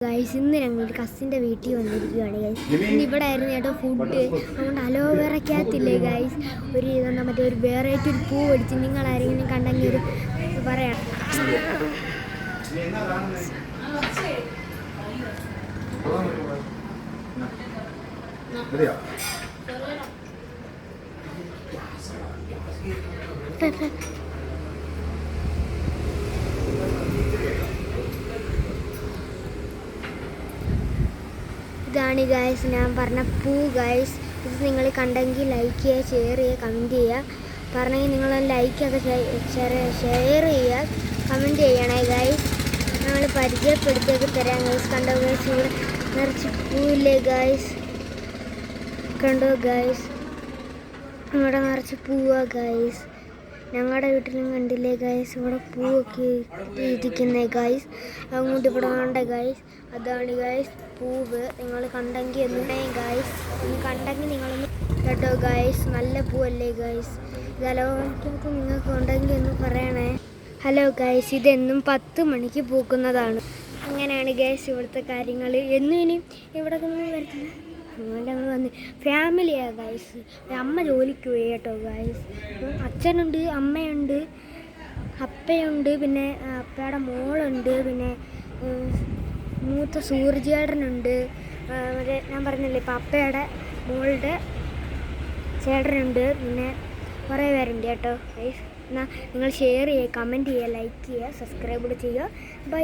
Guys ഇന്ന് ഞങ്ങൾ കസിൻ്റെ വീട്ടിൽ വന്നിരിക്കുകയാണ് ഗൈസ്. ഇന്ന് ഇവിടെ ആയിരുന്നു കേട്ടോ ഫുഡ്. അതുകൊണ്ട് അലോവേറയ്ക്കകത്തില്ലേ ഗൈസ് ഒരു ഇതെന്താ മറ്റേ ഒരു വെറൈറ്റി ഒരു പൂ അടിച്ച് നിങ്ങളാരെങ്കിലും കണ്ടെങ്കിൽ ഒരു പറയാം. ഇതാണ് ഗൈസ് ഞാൻ പറഞ്ഞ പൂ ഗൈസ്. ഇത് നിങ്ങൾ കണ്ടെങ്കിൽ ലൈക്ക് ചെയ്യുക, ഷെയർ ചെയ്യുക, കമൻറ്റ് ചെയ്യുക. പറഞ്ഞെങ്കിൽ നിങ്ങൾ ലൈക്കൊക്കെ ഷെയർ ചെയ്യുക, കമൻറ്റ് ചെയ്യണേ ഗൈസ്. ഞങ്ങൾ പരിചയപ്പെടുത്തിയൊക്കെ തരാം ഗൈസ്. കണ്ടോ ഗൈസ്, ഇവിടെ നിറച്ച് പൂവില്ലേ ഗൈസ്. കണ്ടോ ഗൈസ്, ഇവിടെ നിറച്ച് പൂവാ ഗൈസ്. ഞങ്ങളുടെ വീട്ടിലും കണ്ടില്ലേ ഗൈസ്, ഇവിടെ പൂവൊക്കെ ഇരിക്കുന്നേ ഗൈസ്. അങ്ങോട്ട് ഇവിടെ വേണ്ട ഗൈസ്. അതാണ് ഗൈസ് പൂവ്. നിങ്ങൾ കണ്ടെങ്കിൽ ഒന്ന് ഗൈസ്, കണ്ടെങ്കിൽ നിങ്ങളൊന്ന് കേട്ടോ ഗൈസ്. നല്ല പൂവല്ലേ ഗൈസ്. ഇത് അലോവേറയ്ക്കകത്ത് നിങ്ങൾക്ക് ഉണ്ടെങ്കിൽ ഒന്ന് പറയണേ. ഹലോ ഗൈസ്, ഇതെന്നും 10 മണിക്ക് പൂക്കുന്നതാണ്. അങ്ങനെയാണ് ഗൈസ് ഇവിടുത്തെ കാര്യങ്ങൾ. എന്നും ഇനിയും ഇവിടെ വരത്തില്ല. ഞങ്ങൾ വന്ന് ഫാമിലിയാണ് ഗൈസ്. അമ്മ ജോലിക്ക് പോയി കേട്ടോ ഗൈസ്. അച്ഛനുണ്ട്, അമ്മയുണ്ട്, അപ്പയുണ്ട്, പിന്നെ അപ്പയുടെ മോളുണ്ട്, പിന്നെ മൂത്ത സൂര്യചേട്ടനുണ്ട്. മറ്റേ ഞാൻ പറഞ്ഞില്ലേ ഇപ്പം അപ്പയുടെ മോളുടെ ചേട്ടനുണ്ട്, പിന്നെ കുറേ പേരുണ്ട് കേട്ടോ ഗൈസ്. എന്നാൽ നിങ്ങൾ ഷെയർ ചെയ്യുക, കമൻറ്റ് ചെയ്യുക, ലൈക്ക് ചെയ്യുക, സബ്സ്ക്രൈബ് ചെയ്യുക. ബൈ.